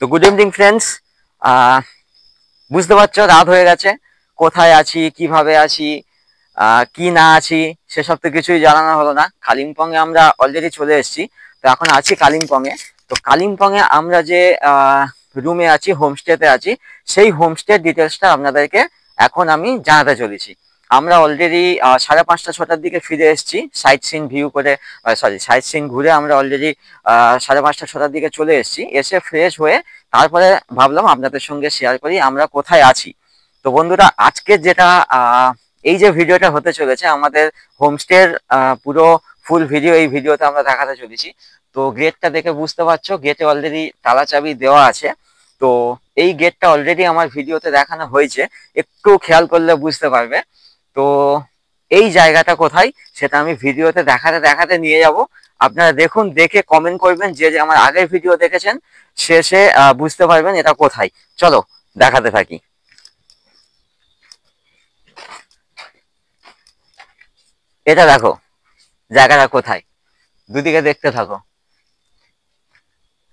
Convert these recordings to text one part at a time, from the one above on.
তো good evening friends. বুঝতে পারছো রাত হয়ে গেছে। কোথায় আছি, কিভাবে আছি, কি না আছি সেসব তো কিছুই জানানো হলো না। কালিম্পং এ আমরা অলরেডি চলে এসেছি। তো এখন আছি কালিম্পং এ। তো কালিম্পং এ আমরা যে রুমে আছি, হোমস্টেতে আছি, সেই হোমস্টে ডিটেলসটা আপনাদেরকে এখন আমি জানাতে চলেছি। আমরা অলরেডি 5:30-6টার দিকে ফিরে এসেছি সাইট সিন ভিউ করে, সাইট সিন ঘুরে আমরা অলরেডি 5:30-6টার দিকে চলে এসেছি। এসে ফ্রেশ হয়ে তারপরে ভাবলাম আপনাদের সঙ্গে শেয়ার করি আমরা কোথায় আছি। তো বন্ধুরা, আজকে যেটা এই যে ভিডিওটা হতে চলেছে আমাদের হোমস্টের পুরো ফুল ভিডিও এই ভিডিওতে আমরা দেখাতে চলেছি। তো গেটটা দেখে বুঝতে পারছো, গেটে অলরেডি তালা চাবি দেওয়া আছে। তো এই গেটটা অলরেডি আমার ভিডিওতে দেখানো হয়েছে, একটু খেয়াল করলে বুঝতে পারবে। তো এই জায়গাটা কোথায় সেটা আমি ভিডিওতে দেখাতে দেখাতে নিয়ে যাব। আপনারা দেখুন, দেখে কমেন্ট করবেন, যে যে আমার আগের ভিডিও দেখেছেন শেষে বুঝতে পারবেন এটা কোথায়। চলো দেখাতে থাকি। এটা দেখো জায়গাটা কোথায়, দুদিকে দেখতে থাকো।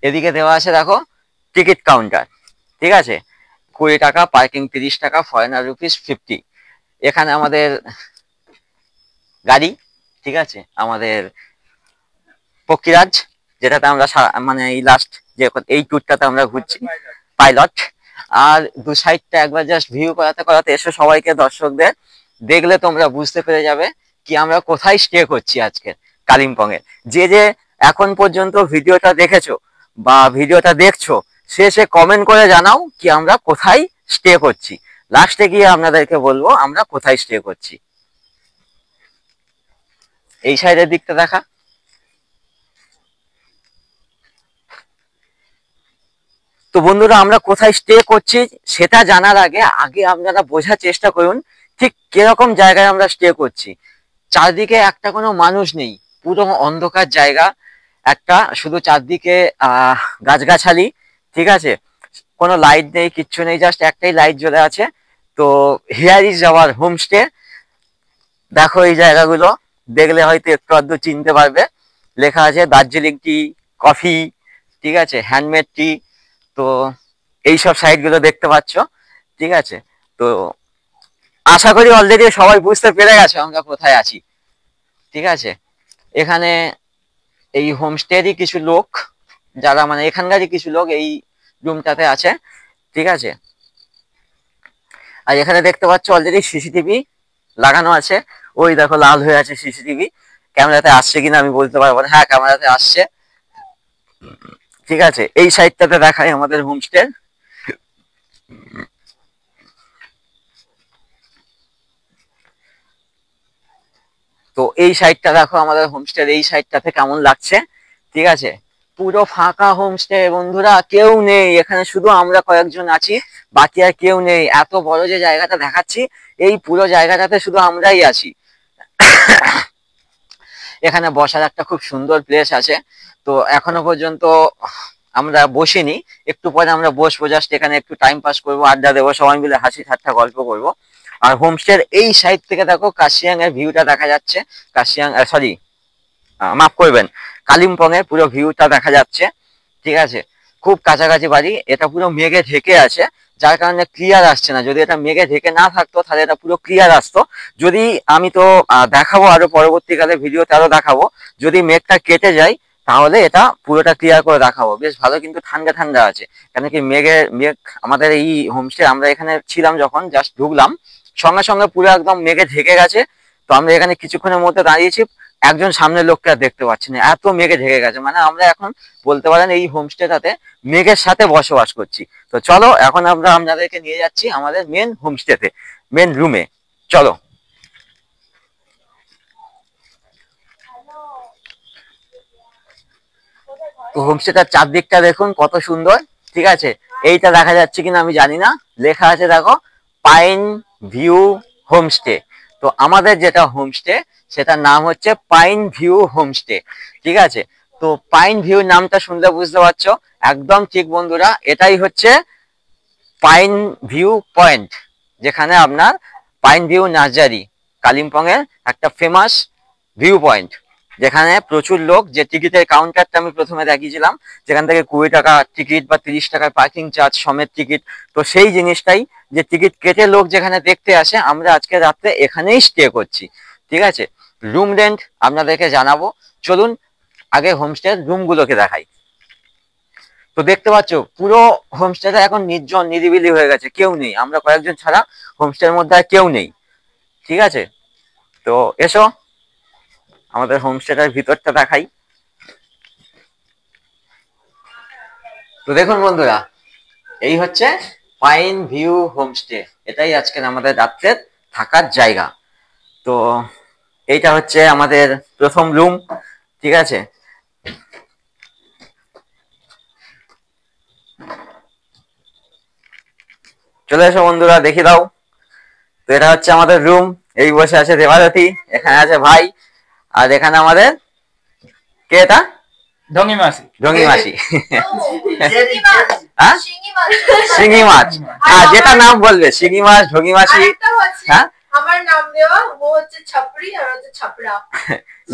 এদিকে দেওয়া আছে দেখো টিকিট কাউন্টার, ঠিক আছে। 20 টাকা পার্কিং, 30 টাকা, ফরেনার রুপিস 50। এখানে আমাদের গাড়ি, ঠিক আছে, আমাদের পক্ষীরাজ, যেটাতে আমরা মানে এই লাস্ট যে এই ট্যুরটাতে আমরা ঘুরছি, পাইলট। আর দু সাইডটা একবার জাস্ট ভিউ করাতে করাতে এসে সবাইকে, দর্শকদের দেখলে তোমরা বুঝতে পেরে যাবে কি আমরা কোথায় স্টে করছি আজকে কালিম্পং এ। যে যে এখন পর্যন্ত ভিডিওটা দেখেছো বা ভিডিওটা দেখছো, সে কমেন্ট করে জানাও কি আমরা কোথায় স্টে করছি। লাস্টে গিয়ে আপনাদেরকে বলবো আমরা কোথায় স্টে করছি। এই সাইডের দিকটা দেখা। তো বন্ধুরা, আমরা কোথায় স্টে করছি সেটা জানার আগে আগে আপনারা বোঝার চেষ্টা করুন ঠিক কিরকম জায়গায় আমরা স্টে করছি। চারদিকে একটা কোনো মানুষ নেই, পুরো অন্ধকার জায়গা একটা, শুধু চারদিকে গাছগাছালি, ঠিক আছে। কোনো লাইট নেই, কিচ্ছু নেই, জাস্ট একটাই লাইট জ্বলে আছে। তো হিয়ার ইজ আওয়ার হোমস্টে। দেখো এই জায়গাগুলো দেখলে হয়তো একটু আধটু চিনতে পারবে। লেখা আছে দার্জিলিং টি, কফি, ঠিক আছে, হ্যান্ডমেড টি। তো এইসব সাইট গুলো দেখতে পাচ্ছ, ঠিক আছে। তো আশা করি অলরেডি সবাই বুঝতে পেরে গেছে আমরা কোথায় আছি, ঠিক আছে। এখানে এই হোমস্টেরই কিছু লোক, যারা মানে এখানকারই কিছু লোক এই রুমটাতে আছে, ঠিক আছে। আর এখানে দেখতে পাচ্ছ অলরেডি সিসিটিভি লাগানো আছে। ওই দেখো লাল হয়ে আছে সিসিটিভি। ক্যামেরাতে আসছে কিনা আমি বলতে পারবো না। হ্যাঁ, ক্যামেরাতে আসছে, ঠিক আছে। এই সাইডটাতে দেখাই আমাদের হোমস্টে। তো এই সাইডটা দেখো আমাদের হোমস্টের এই সাইডটাতে কেমন লাগছে, ঠিক আছে। পুরো ফাঁকা হোমস্টে বন্ধুরা, কেউ নেই এখানে, শুধু আমরা কয়েকজন আছি, বাকি আর কেউ নেই। এত বড় যে জায়গাটা দেখাচ্ছি, এই পুরো জায়গাটাতে শুধু আমরাই আছি। এখানে বসার একটা খুব সুন্দর প্লেস আছে। তো এখনো পর্যন্ত আমরা বসিনি, একটু পরে আমরা বসবো, জাস্ট এখানে একটু টাইম পাস করবো, আড্ডা দেবো, সবাই মিলে হাসি ঠাট্টা গল্প করবো। আর হোমস্টের এই সাইড থেকে দেখো কাশিয়াং এর ভিউটা দেখা যাচ্ছে। কাশিয়াং, সরি, মাফ করবেন, কালিম্পং এর পুরো ভিউটা দেখা যাচ্ছে, ঠিক আছে। খুব কাছাকাছি বাড়ি, এটা পুরো মেঘে ঢেকে আছে, যার কারণে ক্লিয়ার আসছে না। যদি এটা মেঘে ঢেকে না থাকতো তাহলে এটা পুরো ক্লিয়ার আসতো। যদি আমি তো দেখাবো আরো পরবর্তীকালে ভিডিওতে আরো দেখাবো, যদি মেঘটা কেটে যায় তাহলে এটা পুরোটা ক্লিয়ার করে দেখাবো। বেশ ভালো, কিন্তু ঠান্ডা ঠান্ডা আছে। কেন কি মেঘ আমাদের এই হোমস্টে আমরা এখানে ছিলাম যখন জাস্ট ঢুকলাম, সঙ্গে সঙ্গে পুরো একদম মেঘে ঢেকে গেছে। তো আমরা এখানে কিছুক্ষণের মধ্যে দাঁড়িয়েছি, একজন সামনের লোককে আর দেখতে পাচ্ছি না, এত মেঘে ঢেকে গেছে। মানে আমরা এখন বলতে পারেন এই হোমস্টেটাতে মেঘের সাথে বসবাস করছি। তো চলো এখন আমরা আপনাদেরকে নিয়ে যাচ্ছি আমাদের মেন হোমস্টেতে, মেন রুমে। চলো। তো হোমস্টেটার চারদিকটা দেখুন কত সুন্দর, ঠিক আছে। এইটা দেখা যাচ্ছে কিনা আমি জানি না, লেখা আছে দেখো পাইন ভিউ হোমস্টে। তো আমাদের যেটা হোমস্টে সেটার নাম হচ্ছে পাইন ভিউ হোমস্টে, ঠিক আছে। তো পাইন ভিউ নামটা শুনলে বুঝতে পারছো, একদম ঠিক বন্ধুরা, এটাই হচ্ছে পাইন ভিউ পয়েন্ট, যেখানে আপনার পাইন ভিউ নার্সারি, কালিম্পং এর একটা ফেমাস ভিউ পয়েন্ট। যেখানে প্রচুর লোক, যে টিকিটের কাউন্টারটা আমি প্রথমে দেখিয়েছিলাম, যেখান থেকে 20 টাকা টিকিট বা 30 টাকার পার্কিং চার্জ সমেত টিকিট, তো সেই জিনিসটাই, যে টিকিট কেটে লোক যেখানে দেখতে আসে, আমরা আজকে রাত্রে এখানেই স্টে করছি। ঠিক আছে, রুম রেন্ট আপনাদেরকে জানাবো, চলুন আগে হোমস্টের রুমগুলোকে দেখাই। তো দেখতে পাচ্ছ পুরো হোমস্টেটা এখন নির্জন নিরিবিলি হয়ে গেছে, কেউ নেই, আমরা কয়েকজন ছাড়া হোমস্টের মধ্যে আর কেউ নেই। ঠিক আছে, তো এসো আমাদের হোমস্টেটার ভিতরটা দেখাই। তো দেখুন বন্ধুরা, এই হচ্ছে পাইন ভিউ হোমস্টে, এটাই আজকের আমাদের রাত্রের থাকার জায়গা। তো এইটা হচ্ছে আমাদের প্রথম রুম। ঠিক আছে, চলে এসো বন্ধুরা, দেখি দাও। তো এটা হচ্ছে আমাদের রুম, এই বসে আছে দেবারতী, এখানে আছে ভাই, আর এখানে আমাদের কে, এটা ঢঙ্গি মাসি। ঢঙ্গি মাসি। হ্যাঁ, শিঙি মাছ, হ্যাঁ যেটা নাম বলবে, শিঙি মাছ, ঢঙ্গি মাসি। হ্যাঁ, আমার নাম দেওয়া, ও হচ্ছে ছাপড়ি আর হচ্ছে ছাপড়া।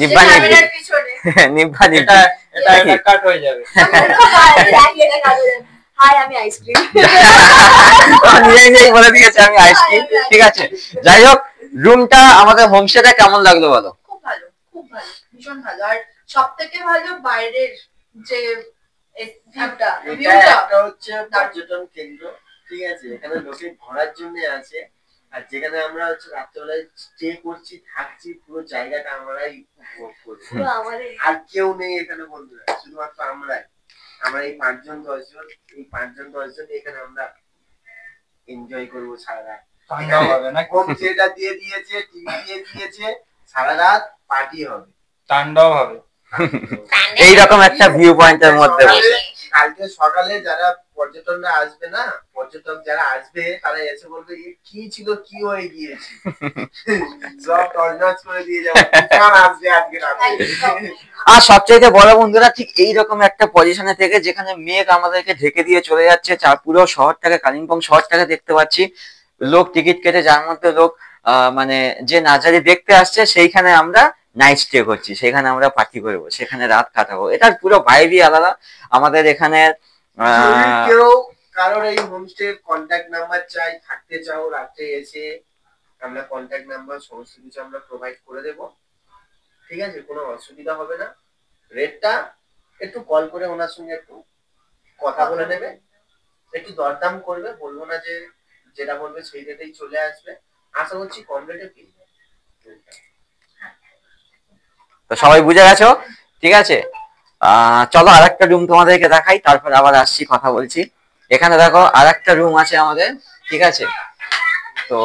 নিব্বা নিব্বি, ক্যামেরার পিছনে নিব্বা নিব্বি। এটা কাট হয়ে যাবে। হাই, আমি আইসক্রিম। নিজেই বলে দিয়েছে আমি আইসক্রিম। ঠিক আছে, যাই হোক, রুমটা আমাদের হোমস্টেটা কেমন লাগলো বলো? খুব ভালো, খুব ভালো, ভীষণ ভালো। আর সব থেকে ভালো বাইরের যে ভিউটা, এটা হচ্ছে পর্যটন কেন্দ্র। ঠিক আছে, এখানে লোকে ঘোরার জন্য আছে, আর যেখানে আমরা হচ্ছে রাত্রেবেলায় স্টে করছি, থাকছি, পুরো জায়গাটা আমরাই উপভোগ করবো। আর কেউ নেই এখানে বন্ধুরা, শুধুমাত্র আমরাই। আমরা এই 5 জন 10 জন, এই 5 জন 10 জন এখানে আমরা এনজয় করবো সারা রাত। হোম থিয়েটার দিয়ে দিয়েছে, টিভি দিয়ে দিয়েছে, সারা রাত পার্টি হবে, তাণ্ডব হবে। এইরকম একটা ভিউ পয়েন্টের মধ্যে বসে। কালকে সকালে যারা পর্যটকরা আসবে না, পর্যটক যারা আসবে, তারা এসে বলবে কি ছিল, কি হয়ে গিয়েছে, সব তছনছ করে দিয়ে যাবে। তুফান আসবে আজকে রাতে। আর সবচাইতে বড় বন্ধুরা, ঠিক এইরকম একটা পজিশনে থেকে, যেখানে মেঘ আমাদেরকে ঢেকে দিয়ে চলে যাচ্ছে, পুরো শহরটাকে, কালিম্পং শহরটাকে দেখতে পাচ্ছি, লোক টিকিট কেটে, যার মধ্যে লোক মানে যে নাজারি দেখতে আসছে, সেইখানে আমরা নাইট স্টে করছি, সেখানে আমরা পার্টি করবো, সেখানে রাত কাটাবো, এটার পুরো ভাইবই আলাদা। আমাদের এখানে যদি কেউ কারোর এই হোমস্টে কন্ট্যাক্ট নাম্বার চাই, থাকতে চাও রাতে এসে, আমরা কন্ট্যাক্ট নাম্বার সমস্ত কিছু আমরা প্রোভাইড করে দেব। ঠিক আছে, কোনো অসুবিধা হবে না। রেটটা একটু কল করে ওনার সঙ্গে একটু কথা বলে নেবে, একটু দরদাম করবে, বলবো না যে যেটা বলবে সেই রেটেই চলে আসবে। আশা করছি কম রেটে পেয়ে যাবে। তো সবাই বুঝে গেছো? ঠিক আছে, চলো আর একটা রুম তোমাদেরকে দেখাই, তারপর আবার আসছি, কথা বলছি। এখানে দেখো আর একটা রুম আছে আমাদের। ঠিক আছে, তো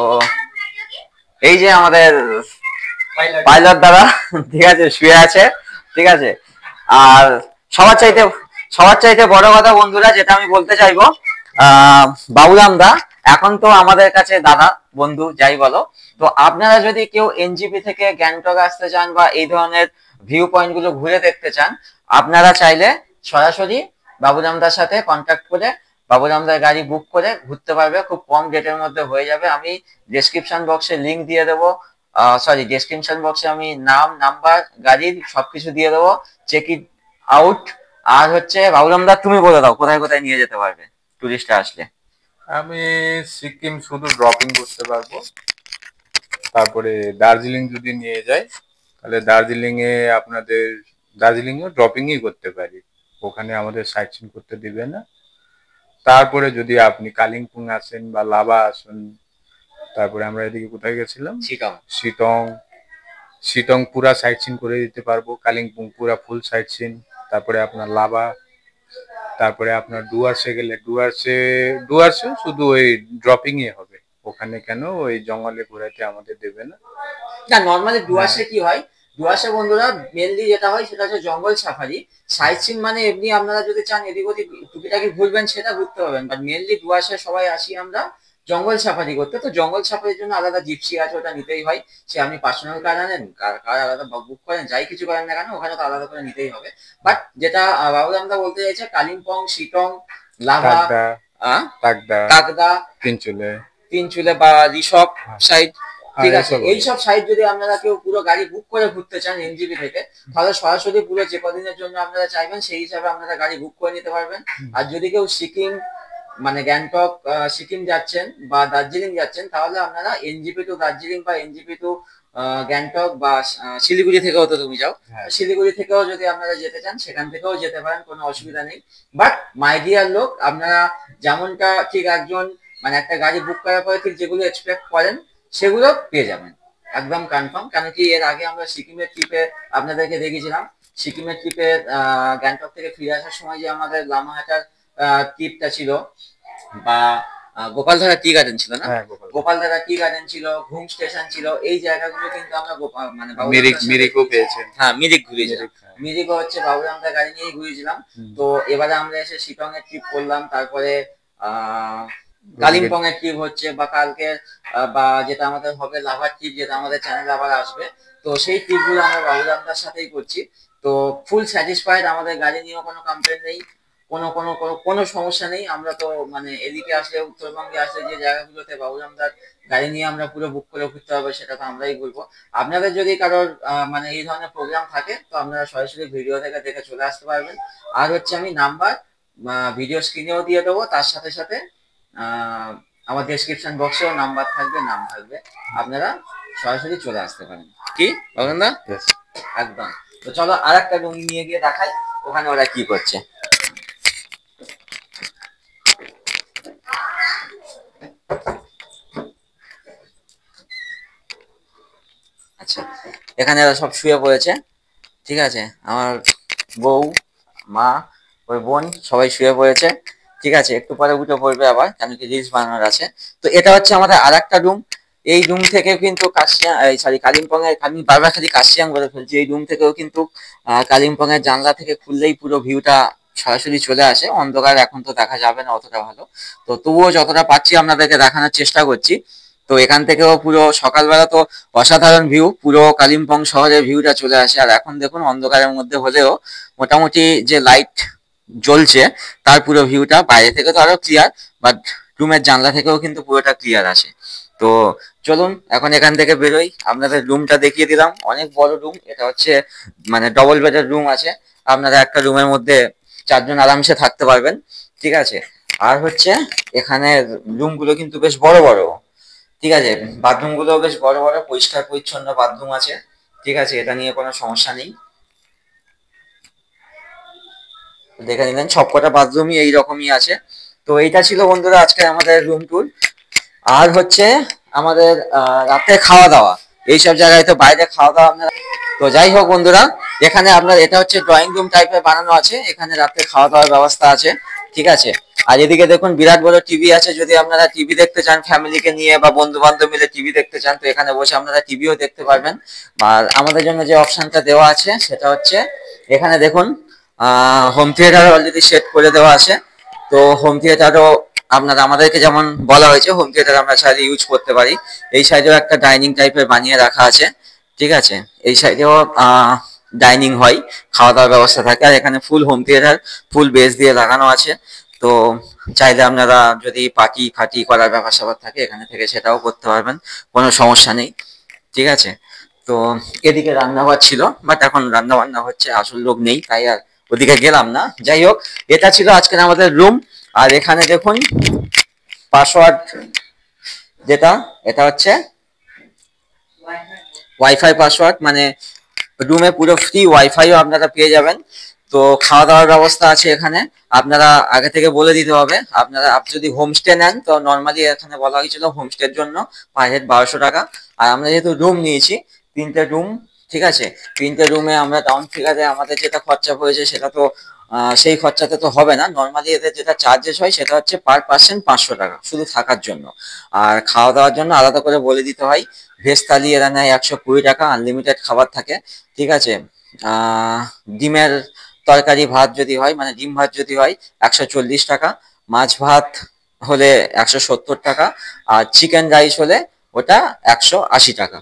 এই যে আমাদের পাইলট দাদা, ঠিক আছে, শুয়ে আছে। ঠিক আছে, আর সবার চাইতে বড় কথা বন্ধুরা, যেটা আমি বলতে চাইবো, বাবুরাম দা এখন তো আমাদের কাছে দাদা, বন্ধু, যাই বলো। তো আপনারা যদি কেউ এনজিপি থেকে গ্যাংটক আসতে চান, বা এই ধরনের ভিউ পয়েন্ট গুলো ঘুরে দেখতে চান, আপনারা চাইলে সরাসরি বাবুরাম দার সাথে কন্ট্যাক্ট করে, বাবুরাম দার গাড়ি বুক করে ঘুরতে পারবে, খুব কম ডেটের মধ্যে হয়ে যাবে। আমি ডেসক্রিপশন বক্সে লিংক দিয়ে দেবো, সরি, ডেসক্রিপশন বক্সে আমি নাম, নাম্বার, গাড়ির সবকিছু দিয়ে দেবো, চেক ইট আউট। আর হচ্ছে বাবুরাম দা, তুমি বলে দাও কোথায় কোথায় নিয়ে যেতে পারবে টুরিস্টরা আসলে। আমি সিকিম শুধু ড্রপিং করতে পারবো, তারপরে দার্জিলিং যদি নিয়ে যাই, তাহলে দার্জিলিংয়ে ড্রপিংই করতে পারি, ওখানে আমাদের সাইট সিন করতে দিবে না। তারপরে যদি আপনি কালিম্পং আসেন বা লাভা আসেন, তারপরে আমরা এদিকে কোথায় গেছিলাম, শিটং পুরা সাইট সিন করে দিতে পারবো, কালিম্পং পুরা ফুল সাইট সিন। তারপরে আপনার লাভা, তারপরে আপনার ডুয়ার্সে গেলে ডুয়ার্সে শুধু ওই ড্রপিং এ হবে, ওখানে কেন ওই জঙ্গলে ঘোরাতে আমাদের দেবে না। না, নর্মালি ডুয়ার্সে কি হয়, ডুয়ার্সে বন্ধুরা মেনলি যেটা হয় সেটা হচ্ছে জঙ্গল সাফারি। সাইট সিন মানে এমনি আপনারা যদি চান এদিক ওদিক টুকিটাকি ঘুরবেন, সেটা ঘুরতে পারবেন, বাট মেনলি ডুয়ার্সে সবাই আসি আমরা জঙ্গল সাফারি করতে। তো জঙ্গল সাফারির জন্য আলাদা জিপসি আছে, ওটা নিতেই হয়। সে আপনি পার্সোনাল কার আনেন, কার আলাদা বুক করেন, যাই কিছু করেন না কেন, ওখানে তো আলাদা করে নিতেই হবে। বাট যেটা বাবুরাম দা বলতে চাইছে, কালিম্পং, শিটং, লাভা, টাকদা, কাকদা, তিনচুলে তিনচুলে বা ঋষভ সাইড, ঠিক আর আছে, এসব এইসব সাইট যদি আপনারা কেউ পুরো গাড়ি বুক করে ঘুরতে চান এনজিপি থেকে, তাহলে সরাসরি পুরো যে কদিনের জন্য আপনারা চাইবেন সেই হিসাবে আপনারা গাড়ি বুক করে নিতে পারবেন। আর যদি কেউ সিকিম মানে গ্যাংটক সিকিম যাচ্ছেন বা দার্জিলিং যাচ্ছেন, তাহলে আপনারা এনজিপি টু দার্জিলিং বা এনজিপি টু গ্যাংটক বা শিলিগুড়ি থেকেও তো তুমি যাও, হ্যাঁ। শিলিগুড়ি থেকেও যদি আপনারা যেতে চান সেখান থেকেও যেতে পারেন, কোনো অসুবিধা নেই। বাট মাই ডিয়ার লোক, আপনারা যেমনটা ঠিক একজন মানে একটা গাড়ি বুক করার পরে ঠিক যেগুলো এক্সপেক্ট করেন সেগুলো পেয়ে যাবেন একদম কনফার্ম। কারণ কি এর আগে আমরা সিকিমের ট্রিপে আপনাদেরকে দেখিয়েছিলাম, সিকিমের ট্রিপে গ্যাংটক থেকে ফিরে আসার সময় যে আমাদের লামাহাটার ট্রিপটা ছিল, বা গোপালধারা টি গার্ডেন ছিল না, হ্যাঁ, গোপাল। গোপালধারা টি গার্ডেন ছিল, ঘুম স্টেশন ছিল, এই জায়গাগুলো কিন্তু আমরা মানে মিরিকও পেয়েছেন। হ্যাঁ মিরিক ঘুরেছিলাম। মিরিক, হ্যাঁ। মিরিকও হচ্ছে বাবুরামদা গাড়ি নিয়ে ঘুরেছিলাম। তো এবারে আমরা এসে শিলং এর ট্রিপ করলাম, তারপরে কালিম্পং এর ট্রিপ হচ্ছে, বা কালকে বা যেটা আমাদের হবে লাভার ট্রিপ, যেটা আমাদের চ্যানেলে আবার আসবে। তো সেই ট্রিপ গুলো আমরা বাবুরামদার সাথেই করছি। তো ফুল স্যাটিসফাইড, আমাদের গাড়ি নিয়েও কোনো কমপ্লেন নেই, কোনো কোনো কোনো কোনো সমস্যা নেই। আমরা তো মানে এদিকে আসলে, উত্তরবঙ্গে আসলে যে জায়গাগুলোতে বাবুরামদার গাড়ি নিয়ে আমরা পুরো বুক করে ঘুরতে হবে সেটা তো আমরাই বলবো। আপনাদের যদি কারোর মানে এই ধরনের প্রোগ্রাম থাকে তো আপনারা সরাসরি ভিডিও থেকে দেখে চলে আসতে পারবেন। আর হচ্ছে আমি নাম্বার ভিডিও স্ক্রিনেও দিয়ে দেবো, তার সাথে সাথে আমার ডেসক্রিপশন বক্সেও নাম্বার থাকবে, নাম থাকবে, আপনারা সরাসরি চলে আসতে পারেন। কি বলেন না? Yes. একদম। তো চলো আর একটা রুম নিয়ে গিয়ে দেখাই ওখানে ওরা কি করছে। আচ্ছা, এখানে এরা সব শুয়ে পড়েছে, ঠিক আছে, আমার বউ, মা, ওই বোন সবাই শুয়ে পড়েছে, ঠিক আছে। একটু পরে উঠে পড়বে আবার, কেন কি রিলস বানানোর আছে। তো এটা হচ্ছে আমাদের আর একটা রুম। এই রুম থেকে কিন্তু কালিম্পং এর, আমি বারবার খালি কাশিয়াং বলে ফেলছি, এই রুম থেকেও কিন্তু কালিম্পং এর জানলা থেকে খুললেই পুরো ভিউটা সরাসরি চলে আসে। অন্ধকার এখন তো দেখা যাবে না অতটা ভালো, তো তবুও যতটা পাচ্ছি আপনাদেরকে দেখানোর চেষ্টা করছি। তো এখান থেকেও পুরো সকালবেলা তো অসাধারণ ভিউ, পুরো কালিম্পং শহরের ভিউটা চলে আসে। আর এখন দেখুন অন্ধকারের মধ্যে হলেও মোটামুটি যে লাইট জ্বলছে তার পুরো ভিউটা বাইরে থেকে তো আরো ক্লিয়ার, বাট রুমের জানলা থেকেও কিন্তু পুরোটা ক্লিয়ার আসে। তো চলুন এখন এখান থেকে বেরোই, আপনাদের রুমটা দেখিয়ে দিলাম, অনেক বড় রুম। এটা হচ্ছে মানে ডবল বেডের রুম আছে, আপনারা একটা রুমের মধ্যে 4 জন আরামসে থাকতে পারবেন, ঠিক আছে। আর হচ্ছে এখানে রুমগুলো কিন্তু বেশ বড় বড়, ঠিক আছে। বাথরুম গুলো বেশ বড় বড়, পরিষ্কার পরিচ্ছন্ন বাথরুম আছে, ঠিক আছে, এটা নিয়ে কোনো সমস্যা নেই। দেখে নিলেন সবকটা বাথরুমই এইরকমই আছে। তো এইটা ছিল বন্ধুরা আজকে আমাদের রুম ট্যুর। আর হচ্ছে আমাদের রাতে খাওয়া দাওয়া, এইসব জায়গায় তো বাইরে খাওয়া দাওয়া আপনারা, তো যাই হোক বন্ধুরা, এখানে আপনার এটা হচ্ছে ড্রয়িং রুম টাইপের বানানো আছে, এখানে রাতে খাওয়া দাওয়ার ব্যবস্থা আছে, ঠিক আছে। আর এদিকে দেখুন বিরাট বড় টিভি আছে, যদি আপনারা টিভি দেখতে চান ফ্যামিলিকে নিয়ে বা বন্ধু বান্ধব মিলে টিভি দেখতে চান, তো এখানে বসে আপনারা টিভিও দেখতে পারবেন। আর আমাদের জন্য যে অপশনটা দেওয়া আছে সেটা হচ্ছে এখানে দেখুন হোম থিয়েটার অলরেডি সেট করে দেওয়া আছে। তো হোম থিয়েটারও আপনারা, আমাদেরকে যেমন বলা হয়েছে হোম থিয়েটার আমরা চাইলে ইউজ করতে পারি। এই সাইডেও একটা ডাইনিং টাইপের বানিয়ে রাখা আছে, ঠিক আছে, এই সাইডেও ডাইনিং হয়, খাওয়া দাওয়ার ব্যবস্থা থাকে। আর এখানে ফুল হোম থিয়েটার, ফুল বেস দিয়ে লাগানো আছে। তো চাইলে আপনারা যদি পার্টি ফাটি করার ব্যাপার স্যাপার থাকে এখানে থেকে সেটাও করতে পারবেন, কোনো সমস্যা নেই, ঠিক আছে। তো এদিকে রান্নাঘর ছিল, বাট এখন রান্না বান্না হচ্ছে, আসল লোক নেই তাই আর ওদিকে গেলাম না। যাই হোক, এটা ছিল আজকের আমাদের রুম। আর এখানে দেখুন পাসওয়ার্ড, যেটা এটা হচ্ছে ওয়াইফাই পাসওয়ার্ড, মানে রুমে পুরো ফ্রি ওয়াইফাইও আপনারা পেয়ে যাবেন। তো খাওয়া দাওয়ার ব্যবস্থা আছে এখানে, আপনারা আগে থেকে বলে দিতে হবে। আপনারা যদি হোমস্টে নেন তো নর্মালি এখানে বলা হয়েছিল হোমস্টের জন্য পার হেড 1200 টাকা। আর আমরা যেহেতু রুম নিয়েছি 3টে রুম, ঠিক আছে, 3টে রুমে আমরা ডাউন ফিগারে আমাদের যেটা খরচা পড়েছে সেটা তো সেই খরচাতে তো হবে না। নর্মালি এদের যেটা চার্জেস হয় সেটা হচ্ছে পার পার্সন 500 টাকা শুধু থাকার জন্য। আর খাওয়া দাওয়ার জন্য আলাদা করে বলে দিতে হয়, ভেজ থালি এরা নেয় 120 টাকা, আনলিমিটেড খাবার থাকে, ঠিক আছে। ডিমের তরকারি ভাত যদি হয়, মানে ডিম ভাত যদি হয় 140 টাকা, মাছ ভাত হলে 170 টাকা, আর চিকেন রাইস হলে ওটা 180 টাকা।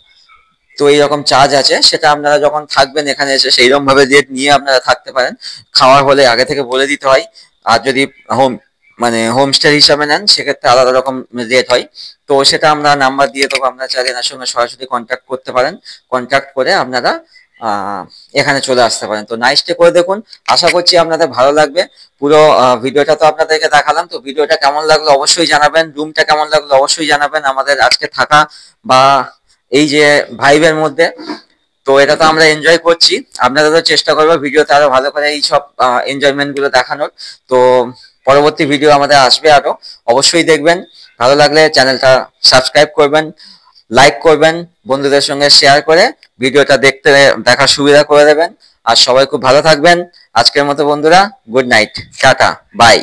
তো এইরকম চার্জ আছে, সেটা আপনারা যখন থাকবেন এখানে এসে সেইরকম ভাবে রেট নিয়ে আপনারা থাকতে পারেন। খাওয়ার হলে আগে থেকে বলে দিতে হয়। আর যদি হোম মানে হোমস্টে হিসাবে নেন সেক্ষেত্রে আলাদা রকম রেট হয়। তো সেটা আমরা নাম্বার দিয়ে দেবো, আপনারা চাইলে এনার সঙ্গে সরাসরি কন্ট্যাক্ট করতে পারেন, কন্ট্যাক্ট করে আপনারা এখানে চলে আসতে পারেন। তো নাইট স্টে করে দেখুন, আশা করছি আপনাদের ভালো লাগবে। পুরো ভিডিওটা তো আপনাদেরকে দেখালাম, তো ভিডিওটা কেমন লাগলো অবশ্যই জানাবেন, রুমটা কেমন লাগলো অবশ্যই জানাবেন আমাদের আজকে থাকা বা এই যে ভাইবের মধ্যে। তো এটা তো আমরা এনজয় করছি, আপনাদেরও চেষ্টা করবো ভিডিওতে আরো ভালো করে এই সব এনজয়মেন্ট গুলো দেখানোর। তো পরবর্তী ভিডিও আমাদের আসবে আরো, অবশ্যই দেখবেন। ভালো লাগলে চ্যানেলটা সাবস্ক্রাইব করবেন, লাইক করবেন, বন্ধুদের সঙ্গে শেয়ার করে ভিডিওটা দেখার সুবিধা করে দেবেন। আর সবাই খুব ভালো থাকবেন। আজকের মতো বন্ধুরা গুড নাইট, টাটা, বাই।